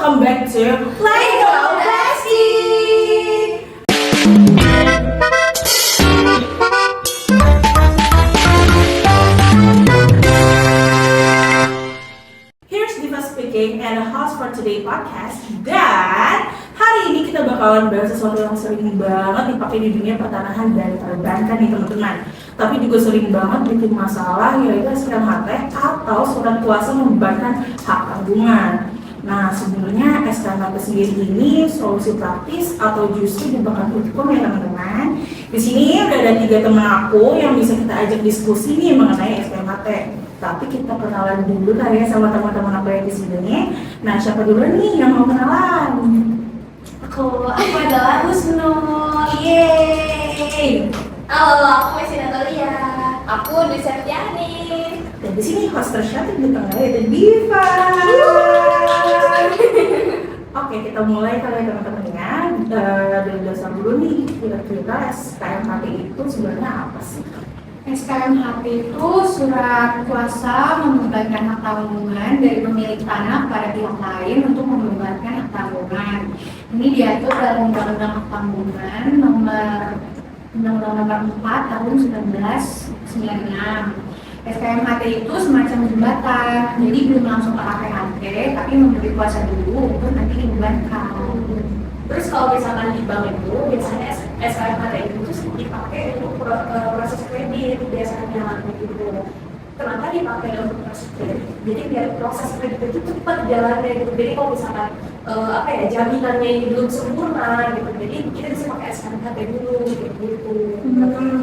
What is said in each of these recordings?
welcome back to Lego Plastic. Here's Diva speaking and a host for today podcast. Dan hari ini kita bakalan bahas sesuatu yang sering banget dipakai di dunia pertanahan dan perbankan nih teman-teman. Tapi juga sering banget bikin masalah, yaitu SKMHT atau surat kuasa membebankan hak tanggungan. Nah, sebenarnya SKMHT sendiri ini solusi praktis atau justru jebakan hukum ya teman-teman. Di sini udah ada 3 teman aku yang bisa kita ajak diskusi nih mengenai SKMHT. Tapi kita kenalan dulu kali ya sama teman-teman aku yang di sini. Nah, siapa dulu nih yang mau kenalan? Aku adalah Husnul. Yeay! Halo, aku Messi Natalia. Aku Dwi Septiani. Dan di sini host tercantik di tengah yaitu Diva. Oke, kita mulai kali ya teman-temannya. Dari dasar dulu nih, kira-kira SKMHT itu sebenarnya apa sih? SKMHT itu surat kuasa membebankan hak tanggungan dari pemilik tanah pada pihak lain untuk membebankan hak tanggungan. Ini diatur dalam Undang-Undang Hak Tanggungan Nomor 4 Tahun 1996. SKMHT itu semacam jembatan, jadi belum langsung ke APHT, tapi memberi kuasa dulu untuk nanti dibebankan. Terus kalau misalkan di bank itu biasanya SKMHT itu dipakai untuk proses kredit biasanya gitu. Kenapa dipakai untuk proses kredit? Jadi biar proses kredit itu cepat jalannya gitu. Jadi kalau misalkan jaminannya ini belum sempurna gitu. Jadi kita bisa pakai SKMHT dulu gitu.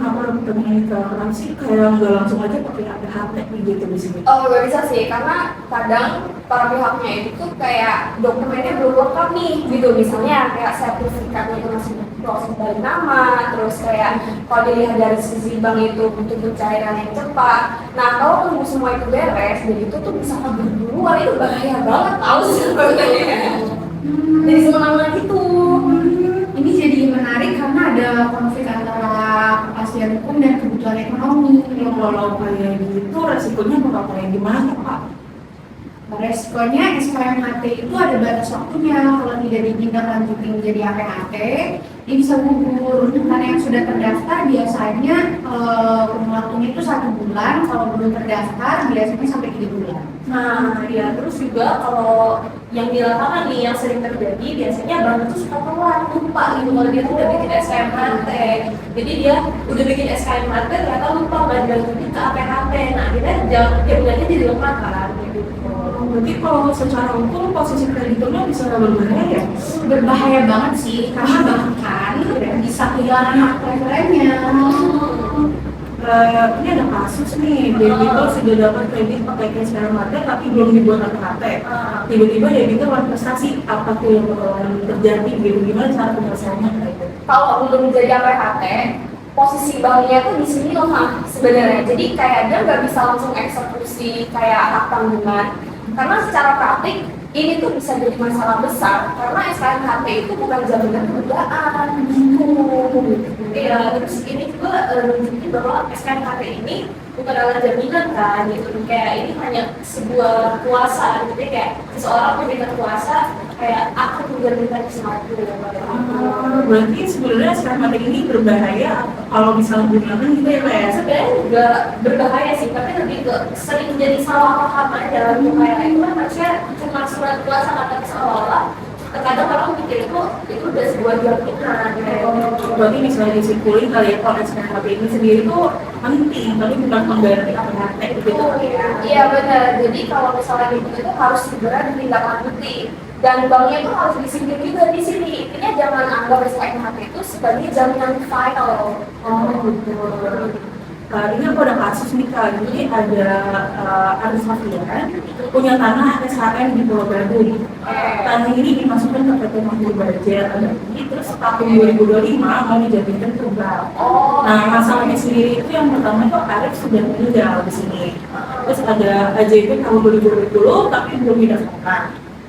Apa temen kalian sih kayak nggak langsung aja pakai APHT gitu di sini? Oh, nggak bisa sih, karena kadang para pihaknya itu tuh kayak dokumennya belum lengkap nih, gitu. Misalnya kayak sertifikatnya itu masih proses balik nama, terus kayak kalau dilihat dari sisi bank itu butuh pencairan yang cepat. Nah, kalau tunggu semua itu beres, jadi itu tuh bisa kabur duluan, itu bahaya banget tau sih sebenarnya. Jadi semena-mena gitu. Ini jadi menarik karena ada konflik antara kepastian hukum dan kebutuhan ekonomi. Kalau kayak gitu resikonya bakal kayak gimana Pak? Resikonya SKMHT itu ada batas waktunya, kalau tidak ditindaklanjuti menjadi APHT, dia bisa gugur. Karena yang sudah terdaftar biasanya kurun waktunya itu 1 bulan, kalau belum terdaftar biasanya sampai 3 bulan. Nah, ya terus juga kalau yang di lapangan nih yang sering terjadi biasanya bank itu suka telat, lupa gitu kalau dia tuh udah bikin SKMHT. Jadi dia udah bikin SKMHT ternyata lupa nggak dilanjutin ke APHT. Nah, akhirnya jaminannya jadi lemah kan gitu. Berarti kalau secara hukum posisi kreditornya bisa berbahaya ya? Berbahaya banget sih, karena bahkan bisa kehilangan hak preferensinya. Ini ada kasus nih, debitur sudah dapat kredit pakai SKMHT tapi belum dibuat APHT. Tiba-tiba debitur prestasi, apa tuh yang bakalan terjadi gitu? Gimana cara penyelesaiannya kayak gitu? Kalau belum jadi APHT, posisi banknya tuh di sini lemah sebenarnya. Jadi kayak dia nggak bisa langsung eksekusi kayak hak tanggungan. Karena secara praktik ini tuh bisa jadi masalah besar karena SKMHT itu bukan jaminan penundaan gitu. Iya, terus ini juga nunjukin bahwa SKMHT ini bukan adalah jaminan kan gitu. Kayak ini hanya sebuah kuasa, jadi kayak seseorang memberikan kuasa kayak aku menjaminkan sesuatu. Berarti sebenarnya SKMHT ini berbahaya kalau misalnya digunakan gitu ya Pak ya? Sebenarnya juga berbahaya sih, tapi lebih ke sering jadi salah paham aja. Kayak itu kan harusnya cuma surat kuasa kata seolah-olah. Terkadang orang pikir itu udah sebuah jaminan. Berarti misalnya disimpulin kali ya kalau SKMHT ini sendiri tuh penting, tapi bukan mengganti APHT gitu. Iya benar. Jadi kalau misalnya gitu itu harus segera ditindaklanjuti. Dan banknya itu harus disingkir juga di sini. Intinya jangan anggap SKMHT itu sebagai jaminan final. Betul. Ini aku ada kasus nih Kak, jadi ada artis Mafian punya tanah SHM di Pulau Gadung. Tanah ini dimasukkan ke PT Mahmud Bajar, terus tahun 2025 mau dijadikan tunggal. Nah masalahnya sendiri itu yang pertama itu Arif sudah meninggal di sini. Terus ada AJP tahun 2020 tapi belum didaftarkan.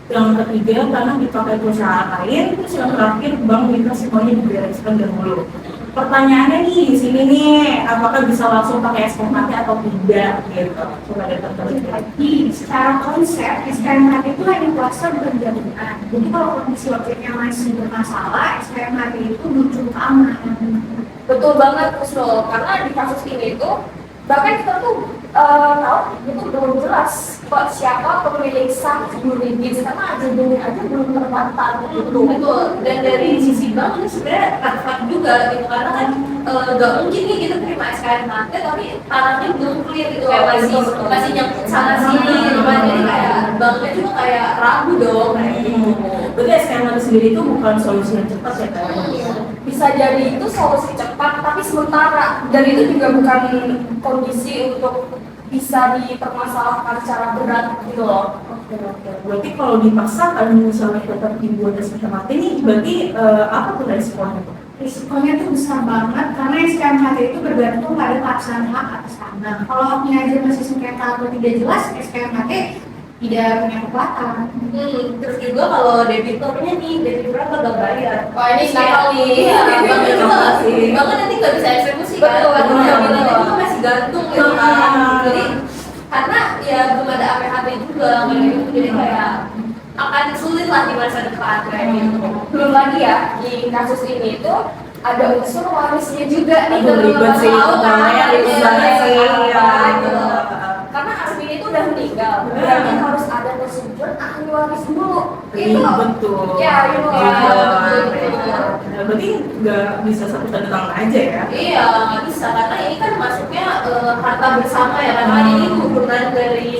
Yang ketiga tanah dipakai perusahaan lain, terus yang terakhir bank minta semuanya dibereskan dahulu. Pertanyaannya nih di sini nih, apakah bisa langsung pakai SKMHT atau tidak gitu? Coba ada tertulis. Jadi secara konsep SKMHT itu hanya kuasa bukan jaminan. Jadi kalau kondisi objeknya masih bermasalah, SKMHT itu muncul keamanan. Betul banget Kusnul, karena di kasus ini tuh bahkan kita tuh tahu itu belum jelas kok siapa pemilik sah yuridis karena AJB-nya aja belum terdaftar gitu. Betul. Dan dari sisi bank ini sebenarnya red juga gitu, karena kan nggak mungkin nih kita terima SKMHT tapi tanahnya belum clear gitu, kayak masih nyangkut sana sini gitu kan. Jadi kayak banknya juga kayak ragu dong kayak gitu. Berarti SKMHT sendiri itu bukan solusi yang cepat ya Kak? Bisa jadi itu solusi cepat tapi sementara, dan itu juga bukan kondisi untuk bisa dipermasalahkan secara berat gitu loh. Oke. Berarti kalau dipaksakan misalnya tetap dibuat SKMHT ini, berarti apa tuh responnya? Risikonya tuh besar banget karena SKMHT itu bergantung pada pelaksanaan hak atas tanah. Kalau haknya aja masih sengketa atau tidak jelas, SKMHT tidak punya kekuatan. Terus juga kalau debiturnya nih, debiturnya nggak bayar. Wah ini sekali. Iya, banknya juga nggak sih. Banknya nanti nggak bisa eksekusi kan. Betul, betul. Jaminan itu masih gantung gitu kan. Jadi karena ya belum ada APHT juga kayak gitu. Jadi kayak akan sulit lah di masa depan kayak gitu. Belum lagi ya di kasus ini tuh ada unsur warisnya juga nih. Aduh, ribet sih itu namanya ribet banget sih. Karena aslinya itu udah meninggal, berarti harus ada prosedur ahli waris dulu. Itu betul. ya, itu Berarti nggak bisa satu tanda tangan aja ya? Iya, nggak bisa karena ini kan masuknya harta bersama ya, karena ini turunan dari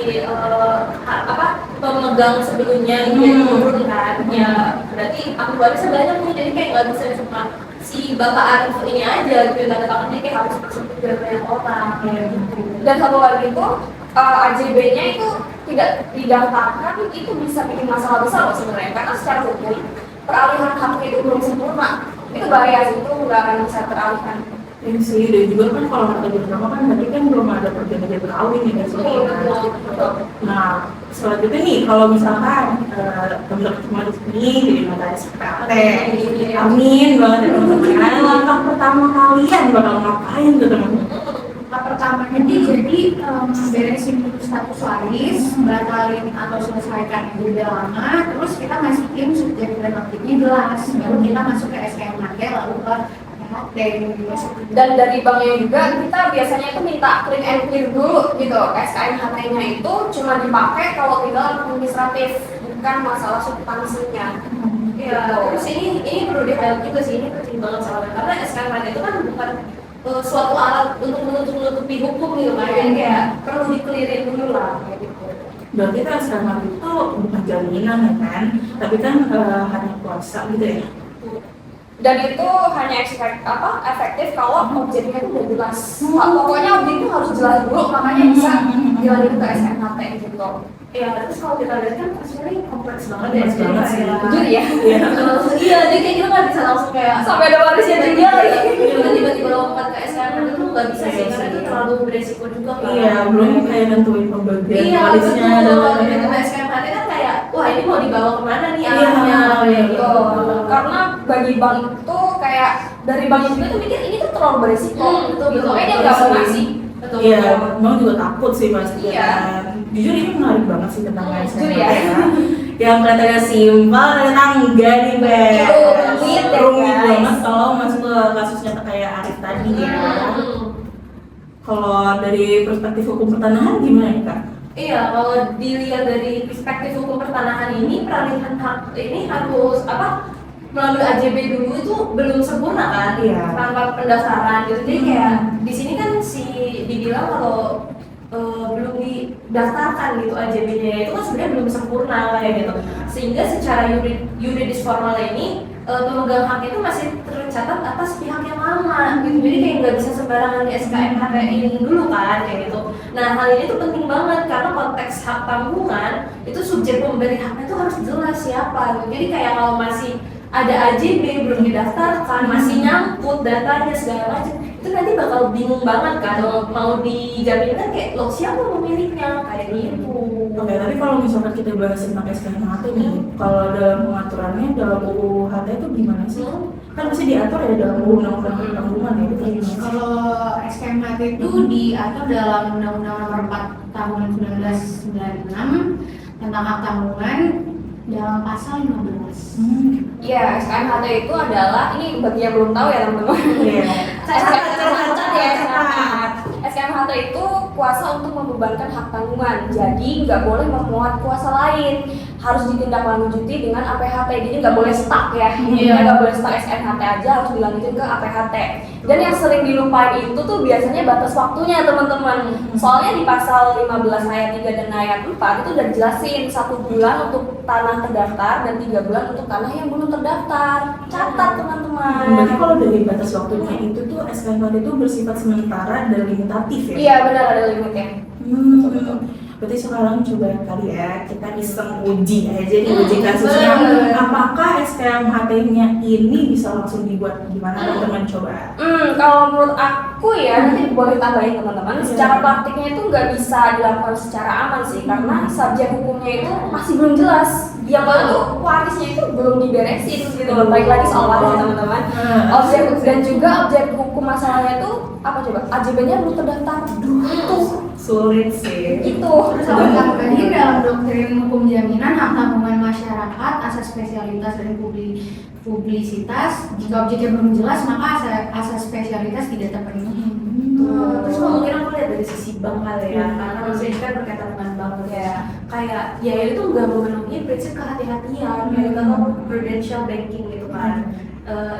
pemegang sebelumnya ini turun kan. Ya berarti ahli warisnya banyak nih, jadi kayak nggak bisa cuma si bapak Arif ini aja gitu, tanda tangannya kayak harus bersebut dari banyak orang kayak gitu. Dan satu lagi itu AJB-nya itu tidak didaftarkan, itu bisa bikin masalah besar loh sebenarnya, karena secara hukum peralihan hak itu belum sempurna. Itu bahaya sih, itu nggak akan bisa teralihkan. Ini sih, dan juga kan kalau harta bersama kan tadi kan belum ada perjanjian berkawin ya guys. Nah, selanjutnya nih kalau misalkan teman-teman cuma di sini jadi mata SKT, amin banget ya teman-teman. Langkah pertama kalian bakal ngapain tuh teman-teman? Pertamanya dia jadi beresin dulu status waris, batalin atau selesaikan yang udah lama, terus kita masukin subjek dan objeknya jelas, baru kita masuk ke SKMHT lalu ke PHT. Dan dari banknya juga kita biasanya itu minta clean and clear dulu gitu. SKMHT-nya itu cuma dipakai kalau tinggal administratif, bukan masalah substansinya. Ya, terus ini perlu di-highlight juga sih, ini penting banget soalnya karena SKMHT itu kan bukan suatu alat untuk menutupi hukum gitu kan, jadi kayak perlu di-clearin dulu lah kayak gitu. Berarti kan SKMHT itu bukan jaminan ya kan, tapi kan hanya kuasa gitu ya. Dan itu hanya efektif kalau objeknya itu udah jelas. Pokoknya objeknya harus jelas dulu, makanya bisa dilanjut ke SKMHT gitu. Ya, terus kalau kita lihat kan sebenarnya kompleks banget ya, Kompleks banget sih. Jujur ya. Iya, jadi kayak kita nggak bisa langsung kayak Sampai ada warisnya juga lagi. tiba-tiba lompat ke SKMHT itu nggak bisa sih, karena itu terlalu beresiko juga kan. Iya, belum kayak nentuin pembagian Iya, warisnya betul. dan Kalau lain-lain. ke SKMHT kan kayak, wah ini mau dibawa kemana nih Iya, anaknya iya, gitu. Karena bagi bank itu kayak dari banknya juga tuh mikir ini tuh terlalu beresiko. Betul. Makanya dia nggak mau ngasih. Betul. Iya, memang juga takut sih pasti Iya. kan. Jujur ini menarik banget sih tentang Jujur SKMHT ya. Yang kelihatannya simpel ternyata enggak nih Beb. Rumit ya, Rumit guys. banget kalau masuk ke kasusnya kayak Arif tadi ya. Kalau dari perspektif hukum pertanahan gimana nih Kak? Iya, kalau dilihat dari perspektif hukum pertanahan ini, peralihan hak ini harus melalui AJB dulu itu belum sempurna kan, Iya. tanpa pendaftaran gitu. Jadi kayak di sini kan dibilang kalau belum didaftarkan gitu AJB-nya, itu kan sebenarnya belum sempurna kayak gitu. Sehingga secara yuridis formal ini pemegang hak itu masih tercatat atas pihak yang lama gitu. Jadi kayak nggak bisa sembarangan di SKMHT ini dulu kan kayak gitu. Nah, hal ini tuh penting banget karena konteks hak tanggungan itu subjek pemberi haknya itu harus jelas siapa gitu. Jadi kayak kalau masih ada AJB belum didaftarkan, masih nyangkut datanya segala macam, itu nanti bakal bingung banget kan mau dijaminkan kayak lo siapa pemiliknya kayak gitu. Oke, tapi kalau misalkan kita bahas tentang SKMHT nih, kalau dalam pengaturannya dalam UU HT itu gimana sih? Kan mesti diatur ya dalam undang-undang pertanggungan ya, itu kayak gimana? Kalau SKMHT itu diatur dalam Undang-Undang Nomor 4 Tahun 1996 tentang hak tanggungan. dalam pasal 15. Iya, SKMHT itu adalah, ini bagi yang belum tahu ya teman-teman. Iya. SKMHT SKMHT itu kuasa untuk membebankan hak tanggungan. Jadi nggak boleh memuat kuasa lain, harus ditindaklanjuti dengan APHT. Jadi nggak boleh stuck ya. Nggak boleh stuck SKMHT aja, harus dilanjutin ke APHT. Dan yang sering dilupain itu tuh biasanya batas waktunya teman-teman. Soalnya di pasal 15 ayat 3 dan ayat 4 itu udah dijelasin 1 bulan untuk tanah terdaftar dan 3 bulan untuk tanah yang belum terdaftar. Catat teman-teman. Berarti kalau dari batas waktunya itu tuh SKMHT itu bersifat sementara dan limitatif ya? Iya benar, ada limitnya. Berarti sekarang coba kali ya kita iseng uji aja nih, uji kasusnya. Apakah SKMHT-nya ini bisa langsung dibuat gimana teman-teman coba? Kalau menurut aku ya, nanti boleh tambahin teman-teman. Secara praktiknya itu nggak bisa dilakukan secara aman sih, karena subjek hukumnya itu masih belum jelas. Yang baru tuh warisnya itu belum diberesin gitu loh. Baik lagi soal waris teman-teman. Objek dan juga objek hukum masalahnya itu apa coba? AJB-nya belum terdaftar. Itu Sulit sih. itu. Salah tadi dalam doktrin hukum jaminan hak tanggungan masyarakat, asas spesialitas dan publisitas. Jika objeknya belum jelas, maka asas spesialitas tidak terpenuhi. Terus mungkin aku lihat dari sisi bank kali ya, karena maksudnya ini kan berkaitan dengan bank ya. Kayak ya itu nggak memenuhi prinsip kehati-hatian, kayak contoh prudential banking gitu kan.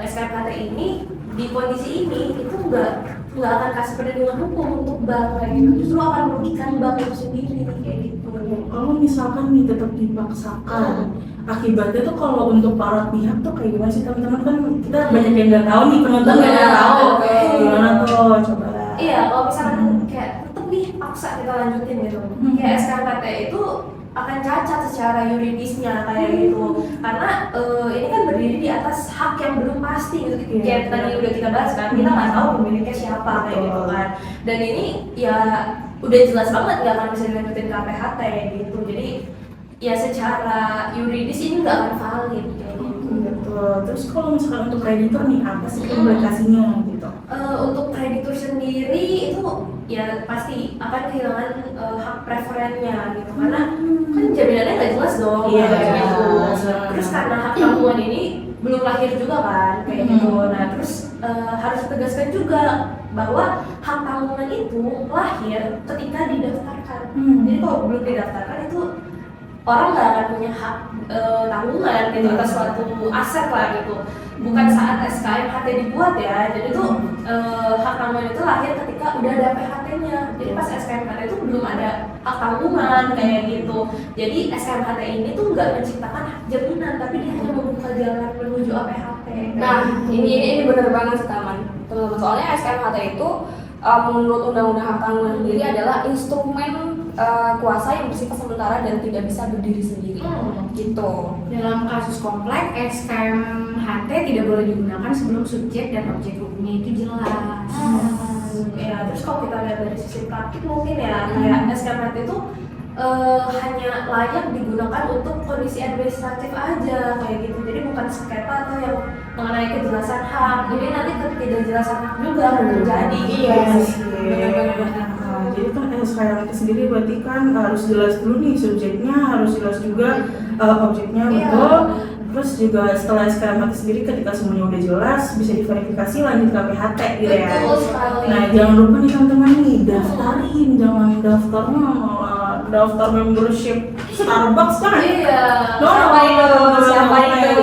SKMHT ini di kondisi ini itu nggak akan kasih perlindungan hukum untuk bank kayak gitu, justru akan merugikan bank itu sendiri kayak gitu. Kalau misalkan nih tetap dipaksakan, akibatnya tuh kalau untuk para pihak tuh kayak gimana sih teman-teman? Kan kita banyak yang nggak tahu nih, penonton nggak tahu. Gimana tuh coba? Iya, kalau misalkan kayak tetap nih paksa kita lanjutin gitu, kayak SKMHT itu akan cacat secara yuridisnya kayak gitu, karena ini kan berdiri di atas hak yang belum pasti gitu. Kayak tadi udah kita bahas kan, kita nggak tahu pemiliknya siapa kayak gitu kan, dan ini ya udah jelas banget nggak akan bisa dilanjutin ke APHT gitu. Jadi ya secara yuridis ini nggak akan valid kayak gitu. Betul. Terus kalau misalkan untuk kreditor nih apa sih implikasinya gitu? Untuk kreditur sendiri itu ya pasti akan kehilangan hak preferennya gitu, karena kan jaminannya nggak jelas dong. Iya, kayak gitu. jelas. Terus karena hak tanggungan ini belum lahir juga kan kayak gitu. Nah terus harus ditegaskan juga bahwa hak tanggungan itu lahir ketika didaftarkan. Jadi kalau belum didaftarkan itu orang nggak akan punya hak tanggungan gitu atas suatu aset lah gitu. Bukan saat SKMHT dibuat ya. Jadi tuh hak tanggungan itu lahir ketika udah ada PHT-nya. Jadi pas SKMHT itu belum ada hak tanggungan kayak gitu. Jadi SKMHT ini tuh nggak menciptakan hak jaminan, tapi dia hanya membuka jalan menuju APHT. Nah, ini benar banget sih teman-teman. Soalnya SKMHT itu menurut Undang-Undang Hak Tanggungan sendiri adalah instrumen kuasa yang bersifat sementara dan tidak bisa berdiri sendiri. Gitu. Dalam kasus kompleks, SKMHT tidak boleh digunakan sebelum subjek dan objek hukumnya itu jelas. Ya, terus kalau kita lihat dari sisi praktik mungkin ya kayak SKMHT itu hanya layak digunakan untuk kondisi administratif aja kayak gitu. Jadi bukan sengketa atau yang mengenai kejelasan hak. Jadi nanti ketidakjelasan hak juga akan terjadi. Iya sih. Jadi kan SKMHT sendiri berarti kan harus jelas dulu nih subjeknya, harus jelas juga objeknya betul. Terus juga setelah SKMHT sendiri ketika semuanya udah jelas bisa diverifikasi lanjut ke PHT gitu ya. Betul sekali. Nah jangan lupa nih teman-teman nih daftarin, jangan daftar membership Starbucks kan? Iya. Siapa itu?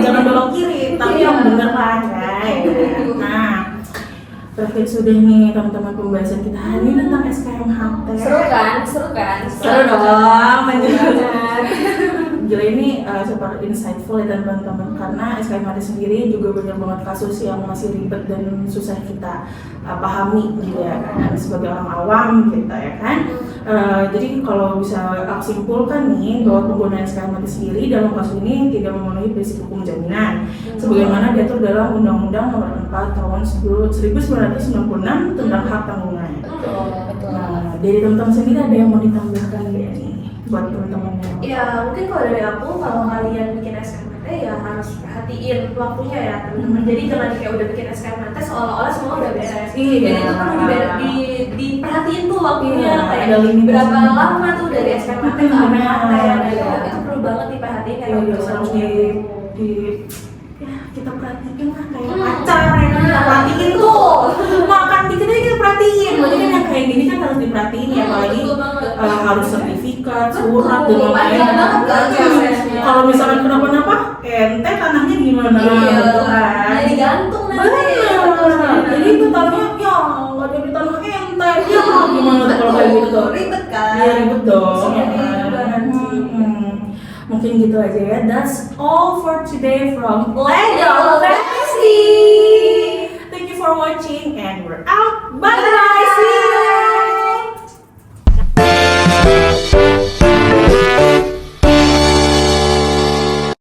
Jangan belok kiri, tapi yang bener lah guys. Nah, terakhir sudah nih teman-teman pembahasan kita hari ini tentang SKMHT. Seru kan? Seru dong, menyenangkan. Gila ini super insightful ya teman-teman, karena SKMHT sendiri juga banyak banget kasus yang masih ribet dan susah kita pahami gitu ya kan, sebagai orang awam kita ya kan. Jadi kalau bisa aku simpulkan nih bahwa penggunaan SKMHT sendiri dalam kasus ini tidak memenuhi prinsip hukum jaminan sebagaimana diatur dalam Undang-Undang Nomor 4 Tahun 1996 tentang hak tanggungan. Betul. Nah, dari teman-teman sendiri ada yang mau ditambahkan ya nih buat teman-teman yang Ya mungkin kalau dari aku, kalau kalian bikin SKMHT ya harus perhatiin waktunya ya teman-teman. Jadi jangan kayak udah bikin SKMHT seolah-olah semua udah beres. Iya. Jadi itu perlu diperhatiin tuh waktunya, Iya, kayak ada limitasi. berapa lama tuh dari SKMHT ke APHT. Nah, itu perlu banget diperhatiin Jadi Iya, kayak harus di ya kita perhatiin lah kayak pacar ya kan, kita perhatiin Betul. tuh makan dikit aja kita perhatiin, berarti kan yang kayak gini kan harus diperhatiin ya, apalagi betul banget. harus sertifikat, Betul, surat dan panjang lain-lain. banget kan prosesnya. Kalau misalkan kenapa-napa, ente tanahnya gimana? Iya, Gitu kan. nah digantung nanti. Benar. Jadi itu tanahnya ya nggak jadi tanah ente, ya gimana tuh kalau kayak gitu tuh? Ribet kan? Iya ribet dong. Jadi juga nanti. Mungkin gitu aja ya. That's all for today from Lego Lego